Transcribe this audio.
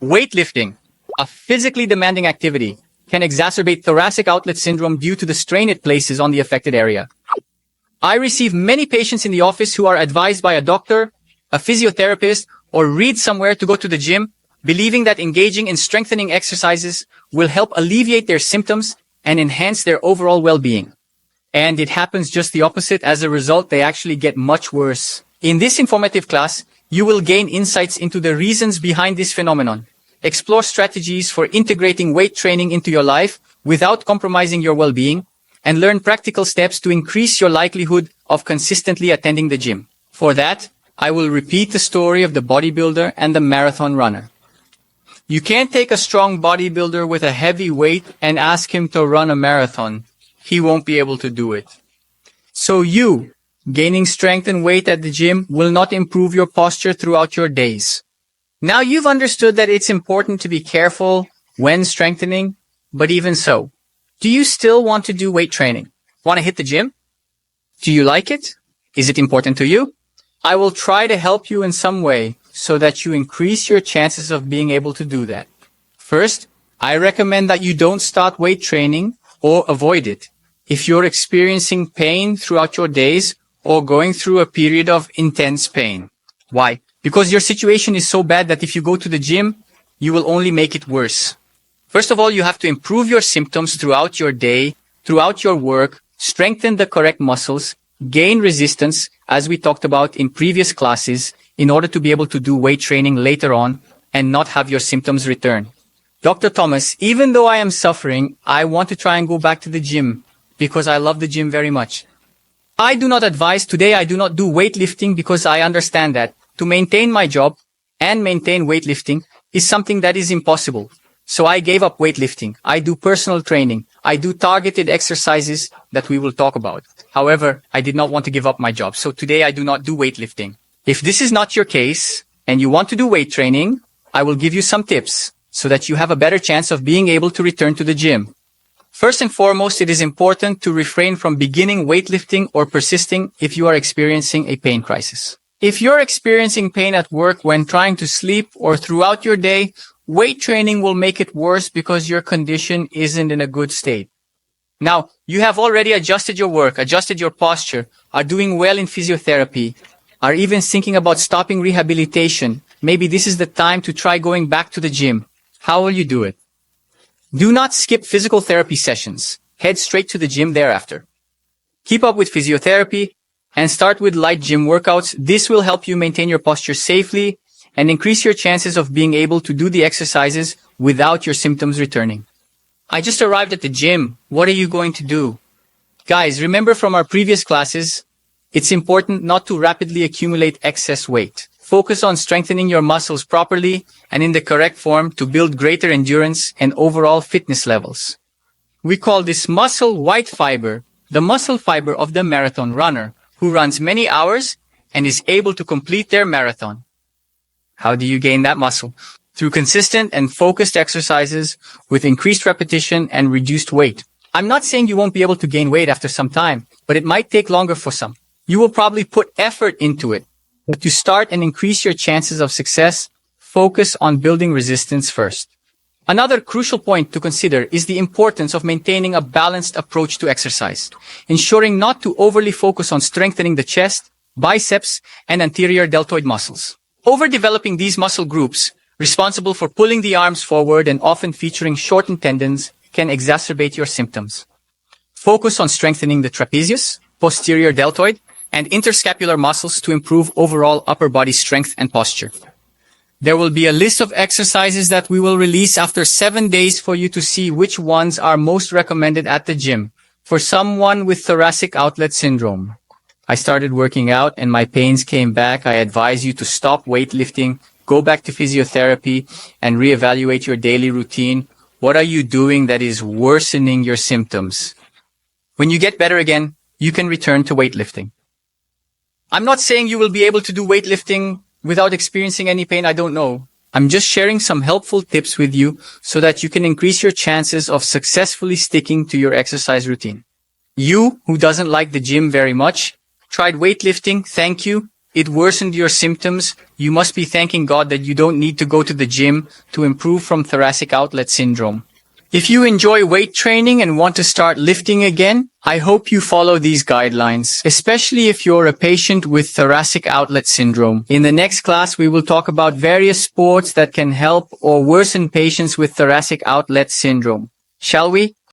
Weightlifting, a physically demanding activity, can exacerbate thoracic outlet syndrome due to the strain it places on the affected area. I receive many patients in the office who are advised by a doctor, a physiotherapist, or read somewhere to go to the gym, believing that engaging in strengthening exercises will help alleviate their symptoms and enhance their overall well-being. And it happens just the opposite. As a result, they actually get much worse. In this informative class, you will gain insights into the reasons behind this phenomenon, explore strategies for integrating weight training into your life without compromising your well-being, and learn practical steps to increase your likelihood of consistently attending the gym. For that, I will repeat the story of the bodybuilder and the marathon runner. You can't take a strong bodybuilder with a heavy weight and ask him to run a marathon. He won't be able to do it. So you, gaining strength and weight at the gym, will not improve your posture throughout your days. Now you've understood that it's important to be careful when strengthening, but even so, do you still want to do weight training? Want to hit the gym? Do you like it? Is it important to you? I will try to help you in some way so that you increase your chances of being able to do that. First, I recommend that you don't start weight training or avoid it if you're experiencing pain throughout your days or going through a period of intense pain. Why? Because your situation is so bad that if you go to the gym, you will only make it worse. First of all, you have to improve your symptoms throughout your day, throughout your work, strengthen the correct muscles, gain resistance, as we talked about in previous classes, in order to be able to do weight training later on and not have your symptoms return. Dr. Thomas, even though I am suffering, I want to try and go back to the gym because I love the gym very much. I do not advise today. I do not do weightlifting because I understand that to maintain my job and maintain weightlifting is something that is impossible. So I gave up weightlifting. I do personal training. I do targeted exercises that we will talk about. However, I did not want to give up my job. So today I do not do weightlifting. If this is not your case and you want to do weight training, I will give you some tips so that you have a better chance of being able to return to the gym. First and foremost, it is important to refrain from beginning weightlifting or persisting if you are experiencing a pain crisis. If you're experiencing pain at work when trying to sleep or throughout your day, weight training will make it worse because your condition isn't in a good state. Now, you have already adjusted your work, adjusted your posture, are doing well in physiotherapy, are even thinking about stopping rehabilitation. Maybe this is the time to try going back to the gym. How will you do it? Do not skip physical therapy sessions. Head straight to the gym thereafter. Keep up with physiotherapy and start with light gym workouts. This will help you maintain your posture safely and increase your chances of being able to do the exercises without your symptoms returning. I just arrived at the gym. What are you going to do? Guys, remember from our previous classes, it's important not to rapidly accumulate excess weight. Focus on strengthening your muscles properly and in the correct form to build greater endurance and overall fitness levels. We call this muscle white fiber, the muscle fiber of the marathon runner who runs many hours and is able to complete their marathon. How do you gain that muscle? Through consistent and focused exercises with increased repetition and reduced weight. I'm not saying you won't be able to gain weight after some time, but it might take longer for some. You will probably put effort into it. But to start and increase your chances of success, focus on building resistance first. Another crucial point to consider is the importance of maintaining a balanced approach to exercise, ensuring not to overly focus on strengthening the chest, biceps, and anterior deltoid muscles. Overdeveloping these muscle groups, responsible for pulling the arms forward and often featuring shortened tendons, can exacerbate your symptoms. Focus on strengthening the trapezius, posterior deltoid, and interscapular muscles to improve overall upper body strength and posture. There will be a list of exercises that we will release after 7 days for you to see which ones are most recommended at the gym. For someone with thoracic outlet syndrome, I started working out and my pains came back. I advise you to stop weightlifting, go back to physiotherapy, and reevaluate your daily routine. What are you doing that is worsening your symptoms? When you get better again, you can return to weightlifting. I'm not saying you will be able to do weightlifting without experiencing any pain. I don't know. I'm just sharing some helpful tips with you so that you can increase your chances of successfully sticking to your exercise routine. You, who doesn't like the gym very much, tried weightlifting, thank you. it worsened your symptoms, you must be thanking God that you don't need to go to the gym to improve from thoracic outlet syndrome. If you enjoy weight training and want to start lifting again, I hope you follow these guidelines, especially if you're a patient with thoracic outlet syndrome. In the next class, we will talk about various sports that can help or worsen patients with thoracic outlet syndrome. Shall we?